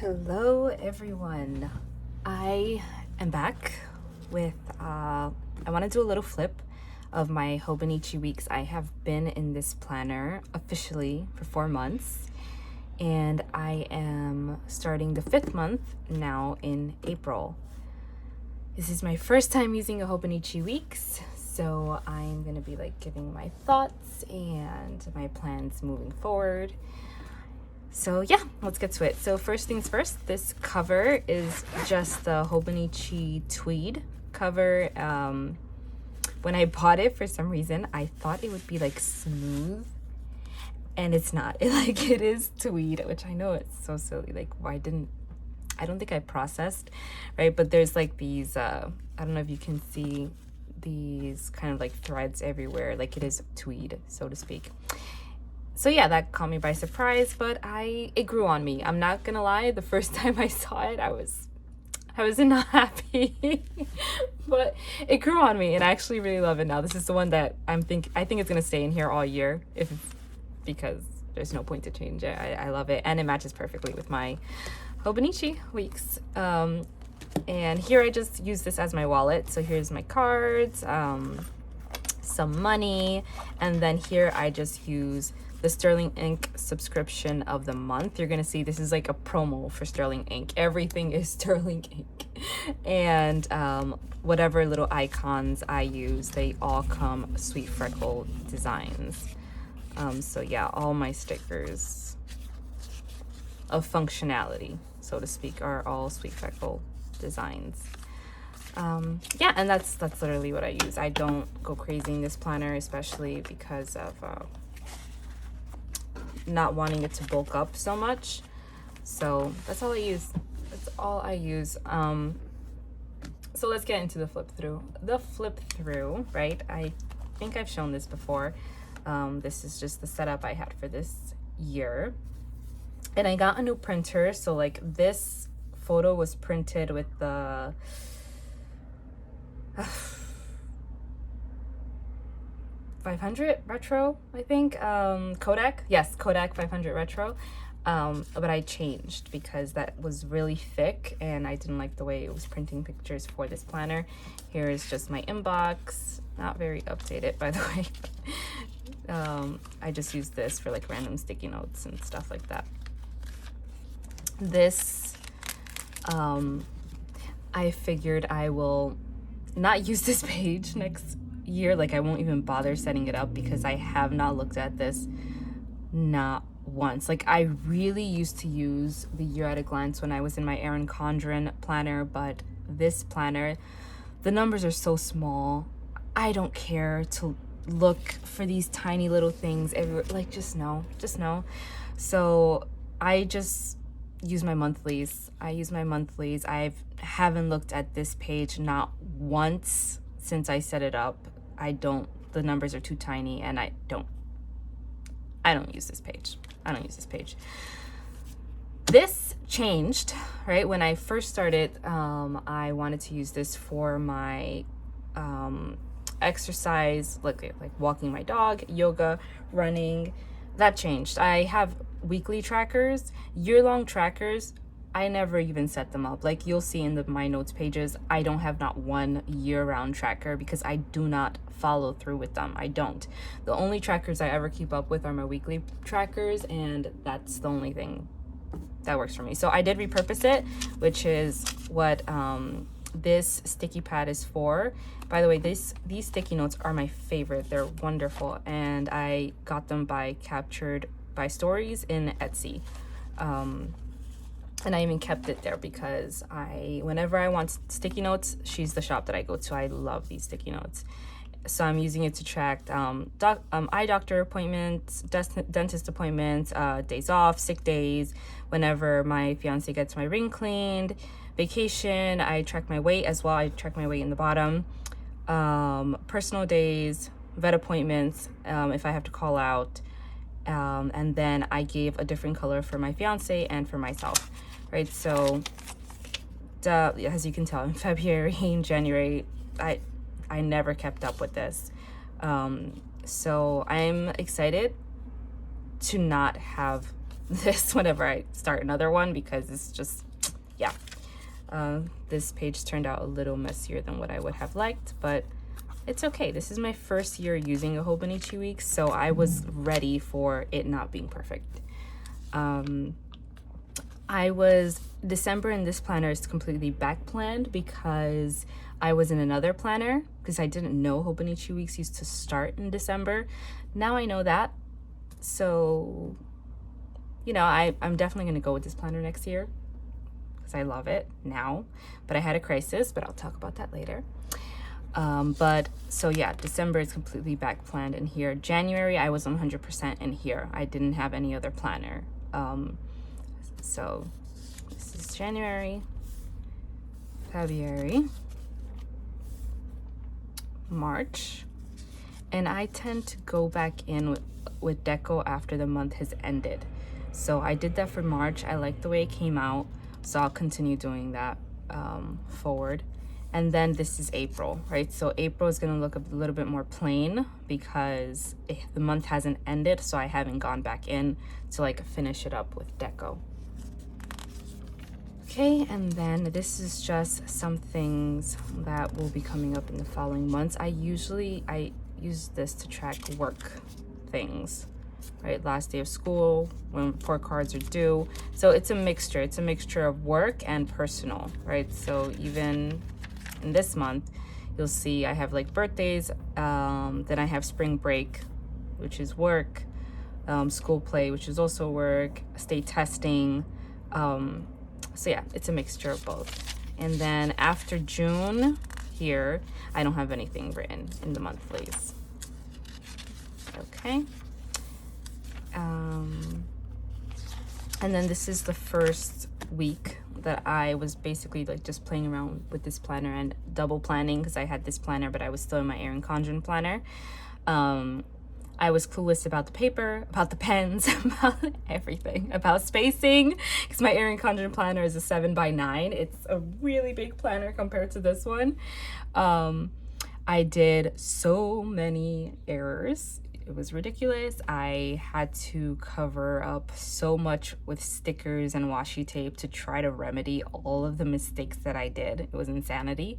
Hello everyone. I am back with I want to do a little flip of my Hobonichi Weeks. I have been in this planner officially for 4 months, and I am starting the 5th month now in April. This is my first time using a Hobonichi Weeks, so I'm gonna be like giving my thoughts and my plans moving forward. So yeah, let's get to it. So first things first, this cover is just the Hobonichi tweed cover. When I bought it, for some reason, I thought it would be like smooth, and it's not. It is tweed, which I know it's so silly. Like, I don't think I processed, right? But there's like these, I don't know if you can see these kind of like threads everywhere. Like it is tweed, so to speak. So yeah, that caught me by surprise, but it grew on me. I'm not gonna lie, the first time I saw it, I was not happy, but it grew on me, and I actually really love it now. This is the one that I think it's gonna stay in here all year, because there's no point to change it. I love it, and it matches perfectly with my Hobonichi Weeks. And here I just use this as my wallet. So here's my cards, some money, and then here I just use the Sterling Ink subscription of the month. You're gonna see this is like a promo for Sterling Ink. Everything is Sterling Ink. And whatever little icons I use, they all come Sweet Freckle designs. So yeah, all my stickers of functionality, so to speak, are all Sweet Freckle designs. Yeah, and that's literally what I use. I don't go crazy in this planner, especially because of not wanting it to bulk up so much. So that's all I use. So let's get into the flip through. Right, I think I've shown this before. This is just the setup I had for this year, and I got a new printer. So like this photo was printed with the 500 retro, I think. Kodak 500 retro. But I changed because that was really thick and I didn't like the way it was printing pictures for this planner. Here is just my inbox, not very updated, by the way. I just use this for like random sticky notes and stuff like that. This I figured I will not use this page next year. Like I won't even bother setting it up because I have not looked at this not once. Like I really used to use the Year at a Glance when I was in my Erin Condren planner, but this planner, the numbers are so small. I don't care to look for these tiny little things everywhere. Like just no. So I just use my monthlies. I haven't looked at this page not once since I set it up. The numbers are too tiny, and I don't use this page. This changed, right? When I first started, I wanted to use this for my exercise, like walking my dog, yoga, running. That changed. I have weekly trackers, year-long trackers. I never even set them up. Like you'll see in my notes pages, I don't have not one year-round tracker because I do not follow through with them. I don't. The only trackers I ever keep up with are my weekly trackers, and that's the only thing that works for me. So I did repurpose it, which is what this sticky pad is for. By the way, these sticky notes are my favorite. They're wonderful, and I got them captured by stories in Etsy. And I even kept it there because whenever I want sticky notes, she's the shop that I go to. I love these sticky notes. So I'm using it to track eye doctor appointments, dentist appointments, days off, sick days, whenever my fiance gets my ring cleaned, vacation. I track my weight as well. I track my weight in the bottom. Personal days, vet appointments, if I have to call out. And then I gave a different color for my fiance and for myself, right? So as you can tell, in February and January, I never kept up with this. So I'm excited to not have this whenever I start another one, because it's just, yeah. This page turned out a little messier than what I would have liked, but it's okay. This is my first year using a Hobonichi Weeks, so I was ready for it not being perfect. December in this planner is completely back planned because I was in another planner, because I didn't know Hobonichi Weeks used to start in December. Now I know that, so you know, I'm definitely going to go with this planner next year because I love it now. But I had a crisis, but I'll talk about that later. But so yeah, December is completely back planned in here. January, I was 100% in here. I didn't have any other planner. So this is January, February, March, and I tend to go back in with deco after the month has ended. So I did that for March. I like the way it came out, so I'll continue doing that forward. And then this is April, right? So April is gonna look a little bit more plain because the month hasn't ended, so I haven't gone back in to like finish it up with deco. Okay, and then this is just some things that will be coming up in the following months. I use this to track work things, right? Last day of school, when report cards are due. So it's a mixture. It's a mixture of work and personal, right? So even in this month, you'll see I have like birthdays, then I have spring break, which is work, school play, which is also work, state testing. So yeah, it's a mixture of both. And then after June here, I don't have anything written in the monthlies. Okay. And then this is the first week that I was basically like just playing around with this planner and double planning, because I had this planner but I was still in my Erin Condren planner. I was clueless about the paper, about the pens, about everything, about spacing, because my Erin Condren planner is a 7x9. It's a really big planner compared to this one. I did so many errors. It was ridiculous. I had to cover up so much with stickers and washi tape to try to remedy all of the mistakes that I did. It was insanity.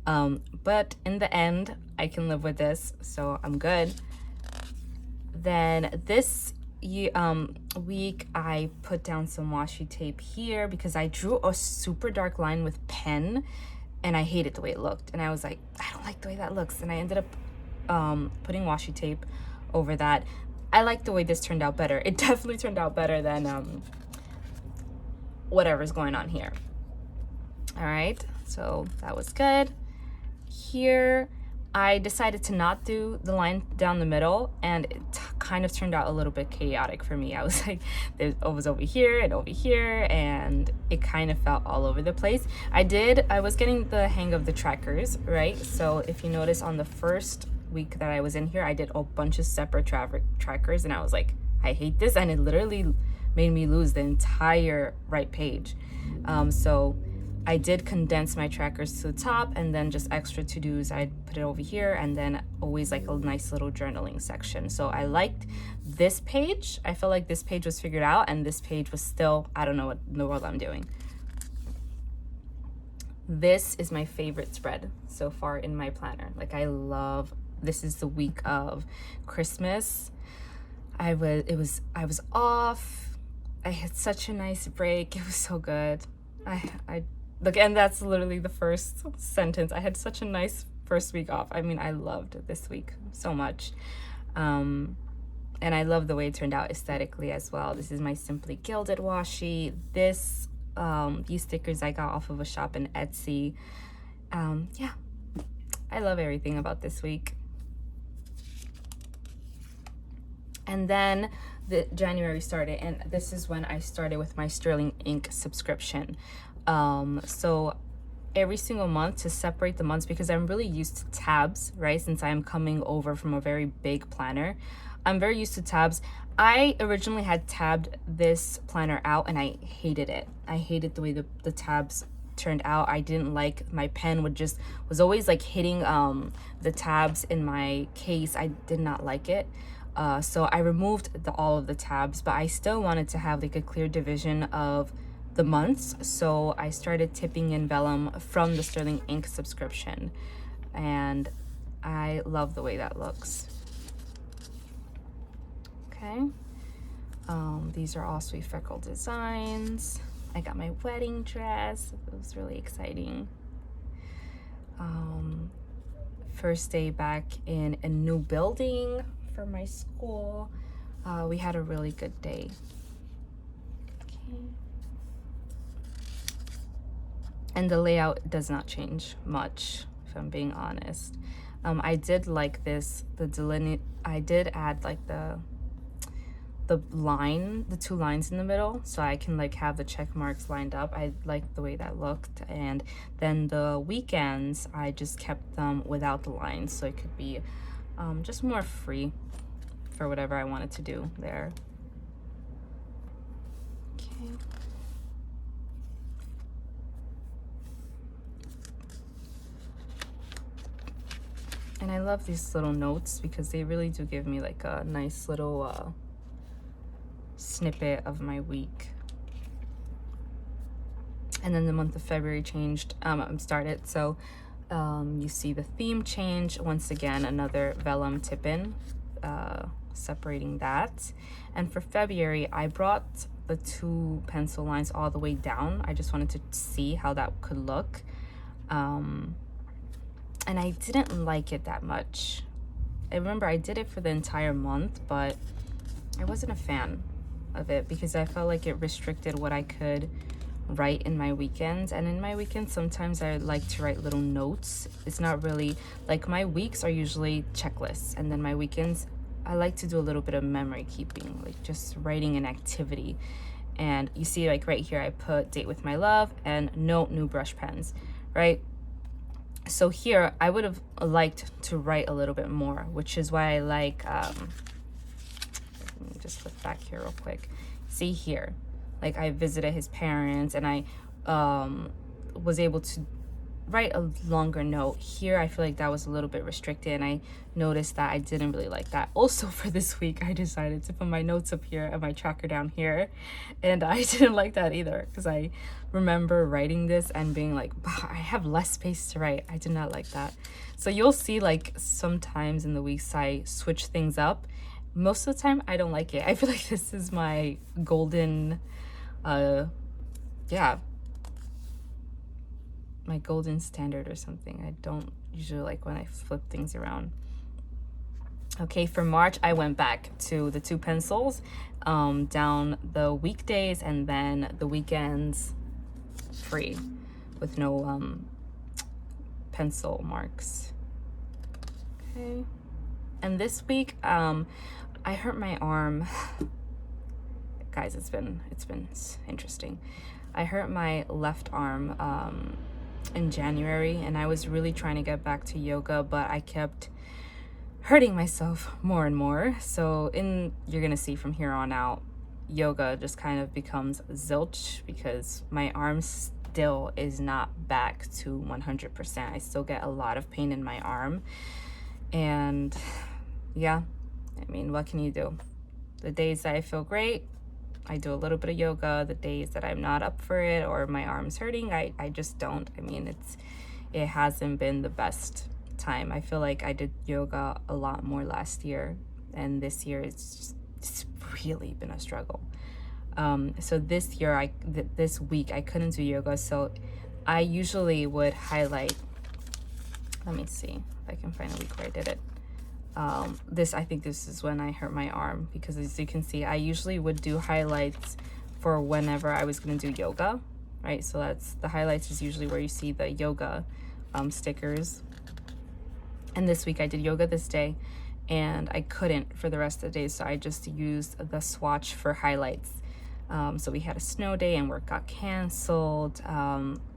But in the end, I can live with this, so I'm good. Then this week, I put down some washi tape here because I drew a super dark line with pen and I hated the way it looked. And I was like, I don't like the way that looks. And I ended up putting washi tape over that. I like the way this turned out better. It definitely turned out better than whatever's going on here. All right, so that was good. Here, I decided to not do the line down the middle, and it kind of turned out a little bit chaotic for me. I was like, it was over here and over here, and it kind of felt all over the place. I was getting the hang of the trackers, right? So if you notice on the first week that I was in here, I did a bunch of separate trackers, and I was like, I hate this, and it literally made me lose the entire right page. So I did condense my trackers to the top, and then just extra to-dos, I'd put it over here, and then always like a nice little journaling section. So I liked this page. I felt like this page was figured out, and this page was still, I don't know what in the world I'm doing. This is my favorite spread so far in my planner. Like, I love, this is the week of Christmas. I was off. I had such a nice break. It was so good. I look, and that's literally the first sentence. I had such a nice first week off. I mean, I loved this week so much. And I love the way it turned out aesthetically as well. This is my Simply Gilded washi. These stickers I got off of a shop in Etsy. Yeah, I love everything about this week. And then the January started, and this is when I started with my Sterling Ink subscription. So every single month, to separate the months, because I'm really used to tabs, right? Since I'm coming over from a very big planner, I'm very used to tabs. I originally had tabbed this planner out and I hated it. I hated the way the tabs turned out. I didn't like, my pen was always like hitting the tabs in my case. I did not like it. So I removed all of the tabs, but I still wanted to have like a clear division of the months. So I started tipping in vellum from the Sterling Ink subscription, and I love the way that looks. Okay. These are all Sweet Freckle designs. I got my wedding dress. It was really exciting. First day back in a new building for my school. We had a really good day. Okay. And the layout does not change much, if I'm being honest. I did like this, I did add like the line, the two lines in the middle, so I can like have the check marks lined up. I liked the way that looked. And then the weekends, I just kept them without the lines, so it could be just more free for whatever I wanted to do there. Okay. And I love these little notes because they really do give me like a nice little snippet of my week. And then the month of February started, so you see the theme change. Once again, another vellum tip-in, separating that. And for February, I brought the two pencil lines all the way down. I just wanted to see how that could look. And I didn't like it that much. I remember I did it for the entire month, but I wasn't a fan of it because I felt like it restricted what I could write in my weekends. And in my weekends, sometimes I like to write little notes. It's not really like, my weeks are usually checklists, and then my weekends I like to do a little bit of memory keeping, like just writing an activity. And you see, like right here, I put date with my love and note new brush pens, right? So here I would have liked to write a little bit more, which is why I like let me just flip back here real quick. See here, like I visited his parents, and I was able to write a longer note. Here I feel like that was a little bit restricted, and I noticed that I didn't really like that. Also, for this week, I decided to put my notes up here and my tracker down here, and I didn't like that either because I remember writing this and being like, I have less space to write. I did not like that. So you'll see, like, sometimes in the weeks I switch things up. Most of the time I don't like it. I feel like this is my golden my golden standard or something. I don't usually like when I flip things around. Okay, for March, I went back to the two pencils, down the weekdays, and then the weekends free with no pencil marks. Okay, and this week I hurt my arm. Guys, it's been interesting. I hurt my left arm in January, and I was really trying to get back to yoga, but I kept hurting myself more and more. So you're gonna see from here on out, yoga just kind of becomes zilch because my arm still is not back to 100%. I still get a lot of pain in my arm, and yeah, I mean, what can you do? The days that I feel great, I do a little bit of yoga. The days that I'm not up for it or my arm's hurting, I just don't. I mean, it hasn't been the best time. I feel like I did yoga a lot more last year, and this year it's really been a struggle. So this year, this week I couldn't do yoga, so I usually would highlight. Let me see if I can find a week where I did it. I think this is when I hurt my arm, because as you can see, I usually would do highlights for whenever I was going to do yoga, right? So that's the highlights is usually where you see the yoga stickers. And this week I did yoga this day, and I couldn't for the rest of the day, so I just used the swatch for highlights. So we had a snow day and work got canceled.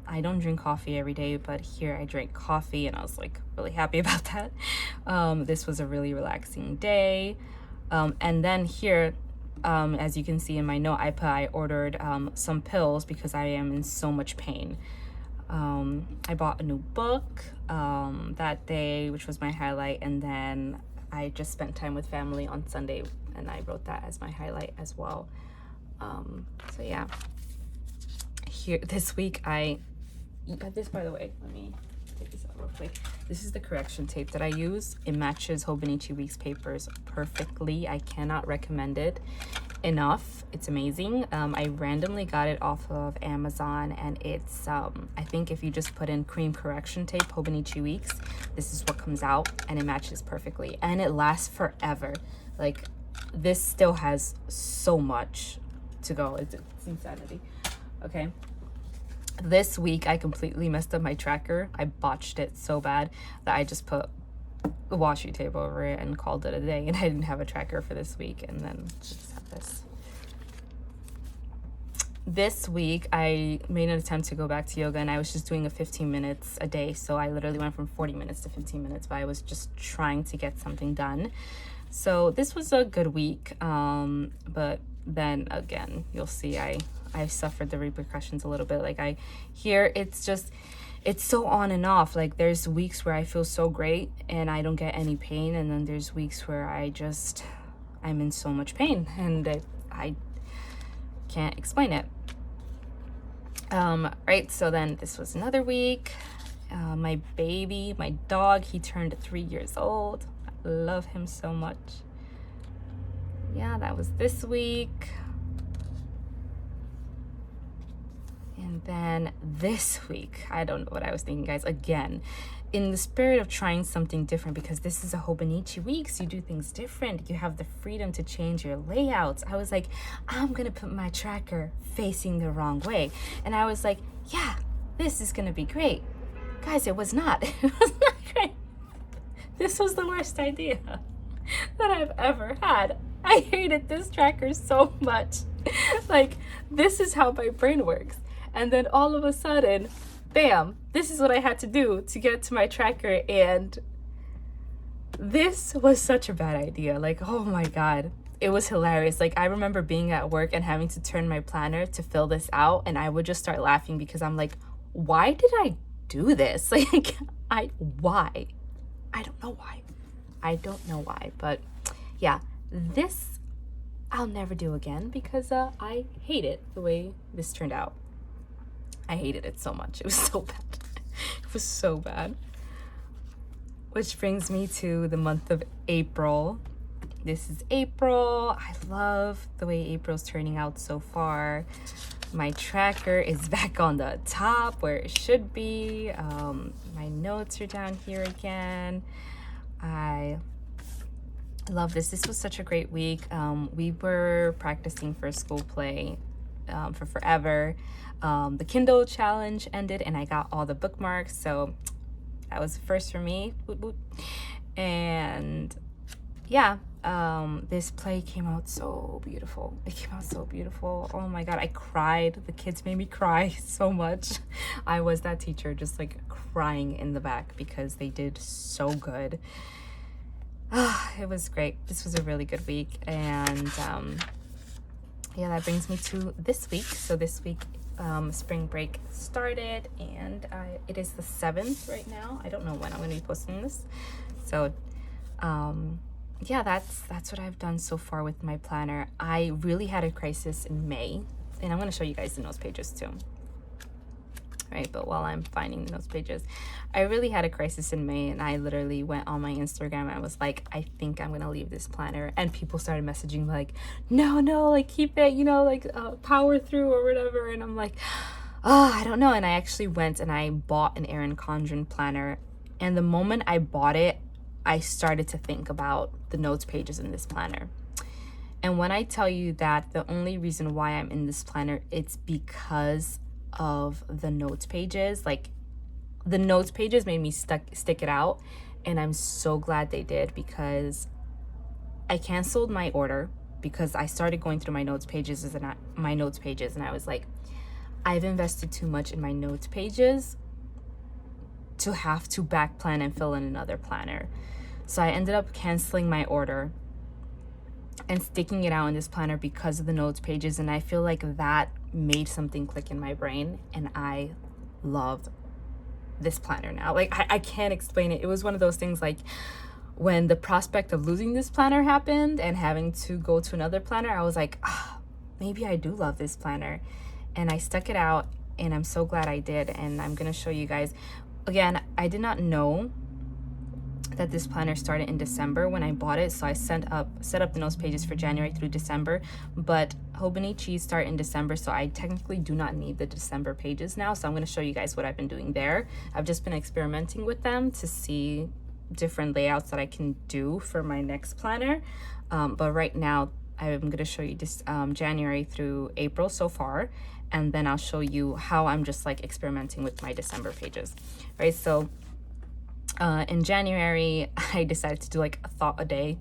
I don't drink coffee every day, but here I drank coffee, and I was like really happy about that. This was a really relaxing day. And then here, as you can see in my note, I ordered some pills because I am in so much pain. I bought a new book that day, which was my highlight, and then I just spent time with family on Sunday, and I wrote that as my highlight as well. So yeah, here this week this, by the way, let me take this out real quick. This is the correction tape that I use. It matches Hobonichi Weeks papers perfectly. I cannot recommend it enough. It's amazing. I randomly got it off of Amazon, and it's I think if you just put in cream correction tape Hobonichi Weeks, this is what comes out, and it matches perfectly, and it lasts forever. Like, this still has so much to go. It's insanity. Okay, this week I completely messed up my tracker. I botched it so bad that I just put the washi tape over it and called it a day, and I didn't have a tracker for this week, and then just have this. This week I made an attempt to go back to yoga, and I was just doing 15 minutes a day, so I literally went from 40 minutes to 15 minutes, but I was just trying to get something done. So this was a good week, but then again, you'll see I suffered the repercussions a little bit. Like, it's so on and off. Like, there's weeks where I feel so great and I don't get any pain, and then there's weeks where I'm in so much pain, and I can't explain it. Right, so then this was another week. My baby, my dog, he turned 3 years old. I love him so much. Yeah, that was this week. And then this week, I don't know what I was thinking, guys. Again, in the spirit of trying something different, because this is a Hobonichi Weeks, you do things different. You have the freedom to change your layouts. I was like, I'm gonna put my tracker facing the wrong way. And I was like, yeah, this is gonna be great. Guys, it was not. It was not great. This was the worst idea that I've ever had. I hated this tracker so much. Like, this is how my brain works. And then all of a sudden, bam, this is what I had to do to get to my tracker. And this was such a bad idea. Like, oh my God, it was hilarious. Like, I remember being at work and having to turn my planner to fill this out. And I would just start laughing because I'm like, why did I do this? Like, why? I don't know why. I don't know why. But yeah, this I'll never do again because I hate it the way this turned out. I hated it so much. It was so bad. It was so bad. Which brings me to the month of April. This is April. I love the way April's turning out so far. My tracker is back on the top where it should be. My notes are down here again. I love this. This was such a great week. We were practicing for school play for forever. The Kindle challenge ended and I got all the bookmarks, so that was the first for me. Boop, boop. And yeah, this play came out so beautiful. It came out so beautiful. Oh my God, I cried. The kids made me cry so much. I was that teacher just like crying in the back because they did so good. It was great. This was a really good week. And yeah, that brings me to this week. So this week, spring break started, and it is the 7th right now. I don't know when I'm going to be posting this. So yeah, that's what I've done so far with my planner. I really had a crisis in May, and I'm going to show you guys the notes pages too. Right, but while I'm finding the notes pages, I really had a crisis in May, and I literally went on my Instagram and I was like, I think I'm gonna leave this planner. And people started messaging like, no, like keep it, you know, like power through or whatever. And I'm like, oh, I don't know. And I actually went and I bought an Erin Condren planner, and the moment I bought it, I started to think about the notes pages in this planner. And when I tell you that the only reason why I'm in this planner, it's because of the notes pages. Like, the notes pages made me stick it out, and I'm so glad they did, because I canceled my order because I started going through my notes pages and I was like, I've invested too much in my notes pages to have to back plan and fill in another planner. So I ended up canceling my order and sticking it out in this planner because of the notes pages. And I feel like that made something click in my brain, and I loved this planner now. Like, I can't explain it. It was one of those things like, when the prospect of losing this planner happened and having to go to another planner, I was like, maybe I do love this planner. And I stuck it out, and I'm so glad I did. And I'm gonna show you guys. Again, I did not know that this planner started in December when I bought it, so I set up the notes pages for January through December, but Hobonichi start in December, so I technically do not need the December pages now. So I'm going to show you guys what I've been doing there. I've just been experimenting with them to see different layouts that I can do for my next planner, but right now I'm going to show you just January through April so far, and then I'll show you how I'm just like experimenting with my December pages, right? So in January, I decided to do like a thought a day.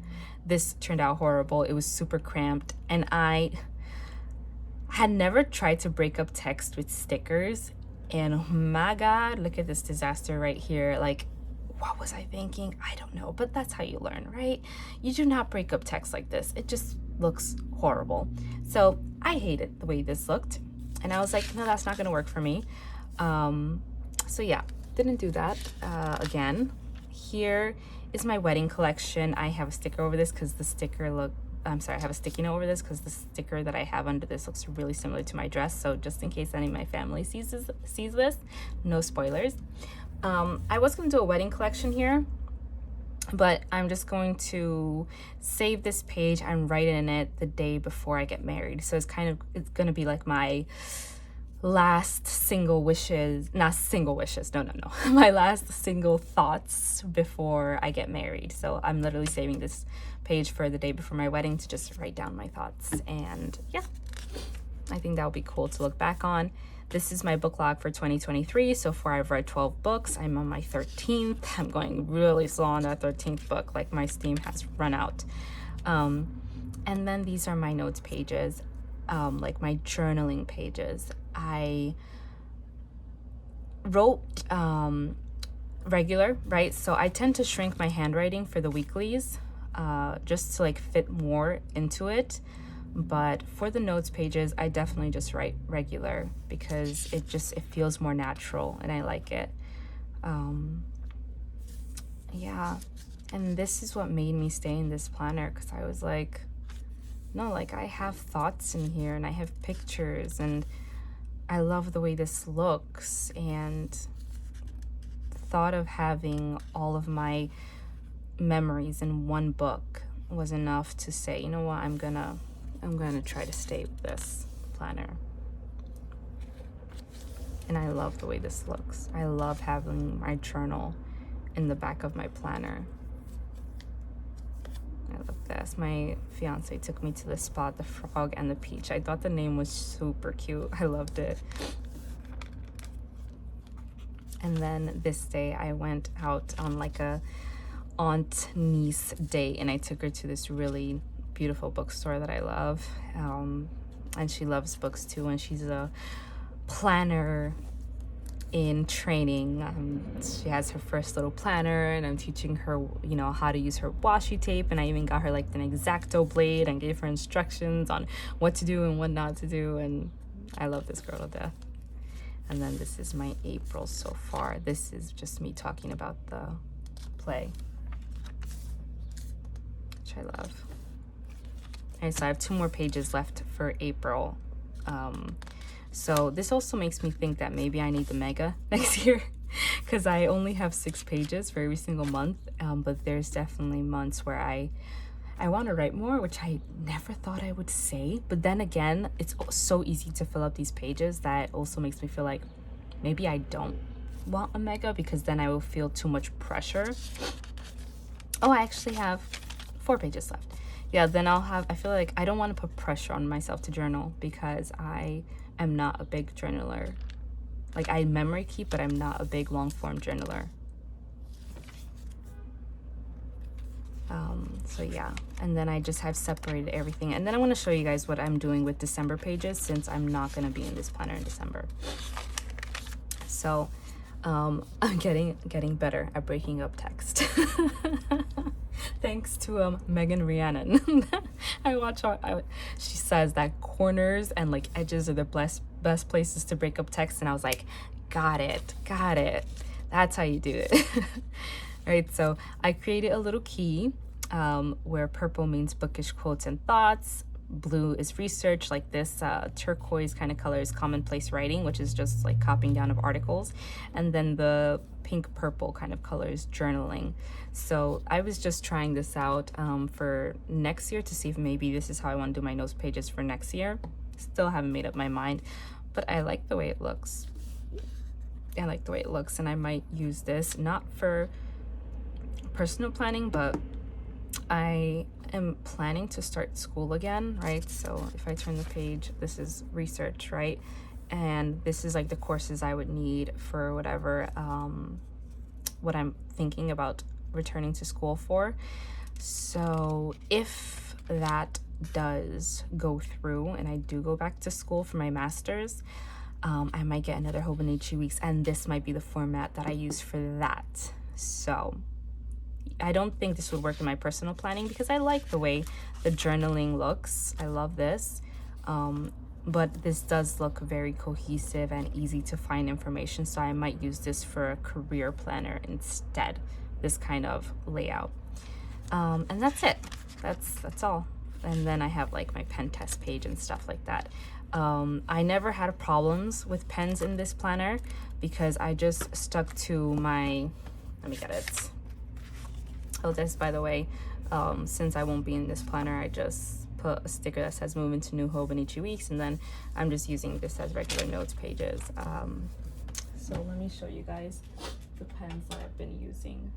This turned out horrible. It was super cramped, and I had never tried to break up text with stickers. And oh my God, look at this disaster right here. Like, what was I thinking? I don't know, but that's how you learn, right? You do not break up text like this. It just looks horrible. So I hated the way this looked, and I was like, no, that's not gonna work for me. So yeah, didn't do that again. Here is my wedding collection. I have a sticker over this because the sticker I have a sticky note over this because the sticker that I have under this looks really similar to my dress. So just in case any of my family sees this, no spoilers. I was going to do a wedding collection here, but I'm just going to save this page and write in it the day before I get married. So it's going to be like my last single wishes, not single wishes, no, my last single thoughts before I get married. So I'm literally saving this page for the day before my wedding to just write down my thoughts. And yeah, I think that would be cool to look back on. This is my book log for 2023. So far I've read 12 books. I'm on my 13th. I'm going really slow on that 13th book. Like, my steam has run out. And then these are my notes pages, like my journaling pages. I wrote regular, right? So I tend to shrink my handwriting for the weeklies just to like fit more into it. But for the notes pages, I definitely just write regular because it feels more natural and I like it. Yeah, and this is what made me stay in this planner, because I was like, no, like, I have thoughts in here and I have pictures and I love the way this looks, and the thought of having all of my memories in one book was enough to say, you know what, I'm gonna try to stay with this planner. And I love the way this looks. I love having my journal in the back of my planner. I love this. My fiance took me to the spot, the Frog and the Peach. I thought the name was super cute. I loved it. And then this day I went out on like a aunt niece date, and I took her to this really beautiful bookstore that I love. And she loves books too, and she's a planner in training. She has her first little planner, and I'm teaching her, you know, how to use her washi tape, and I even got her like an X-Acto blade and gave her instructions on what to do and what not to do, and I love this girl to death. And then this is my April so far. This is just me talking about the play, which I love. Okay, so I have 2 more pages left for April. So this also makes me think that maybe I need the mega next year, because I only have 6 pages for every single month. But there's definitely months where I want to write more, which I never thought I would say. But then again, it's so easy to fill up these pages that also makes me feel like maybe I don't want a mega, because then I will feel too much pressure. Oh, I actually have 4 pages left. Yeah, then I feel like I don't want to put pressure on myself to journal, because I am not a big journaler. Like, I memory keep, but I'm not a big long form journaler. So yeah, and then I just have separated everything, and then I want to show you guys what I'm doing with December pages, since I'm not going to be in this planner in December. So I'm getting better at breaking up text. Thanks to Megan Rhiannon. I watch her. She says that corners and like edges are the best places to break up text, and I was like, got it. That's how you do it. right? So I created a little key where purple means bookish quotes and thoughts, blue is research, like this turquoise kind of color is commonplace writing, which is just like copying down of articles, and then the pink purple kind of color is journaling. So I was just trying this out for next year to see if maybe this is how I want to do my notes pages for next year. Still haven't made up my mind, but I like the way it looks. I like the way it looks, and I might use this not for personal planning, but I am planning to start school again, right? So if I turn the page, this is research, right? And this is like the courses I would need for whatever what I'm thinking about returning to school for. So if that does go through and I do go back to school for my master's, I might get another Hobonichi Weeks, and this might be the format that I use for that. So I don't think this would work in my personal planning because I like the way the journaling looks. I love this. But this does look very cohesive and easy to find information. So I might use this for a career planner instead, this kind of layout. And that's it. That's all. And then I have like my pen test page and stuff like that. I never had problems with pens in this planner because I just stuck to my, let me get it. Oh, this, by the way, since I won't be in this planner, I just put a sticker that says move into new Hobonichi Weeks, and then I'm just using this as regular notes pages. So let me show you guys the pens that I've been using.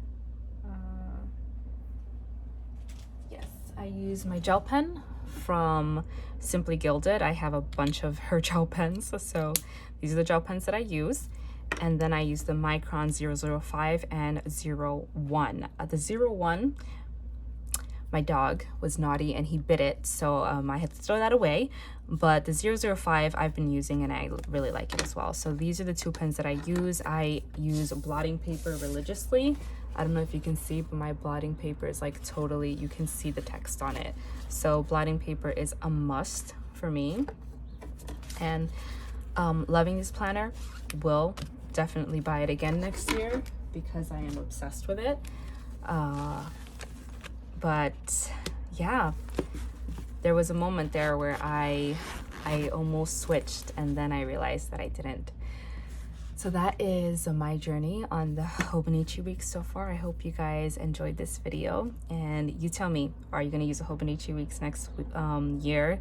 Yes, I use my gel pen from Simply Gilded. I have a bunch of her gel pens, so these are the gel pens that I use. And then I use the Micron 005 and 01. The 01, my dog was naughty and he bit it, so I had to throw that away. But the 005 I've been using and I really like it as well. So these are the two pens that I use. I use blotting paper religiously. I don't know if you can see, but my blotting paper is like totally, you can see the text on it. So blotting paper is a must for me. And loving this planner. Will definitely buy it again next year because I am obsessed with it. But yeah, there was a moment there where I almost switched and then I realized that I didn't. So that is my journey on the Hobonichi Weeks so far. I hope you guys enjoyed this video, and you tell me, are you going to use a Hobonichi Weeks next year?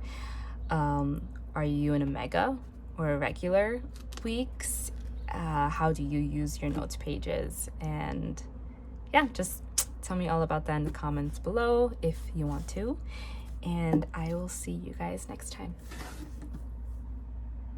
Are you in a mega or a regular weeks? How do you use your notes pages? And yeah, just tell me all about that in the comments below if you want to, and I will see you guys next time.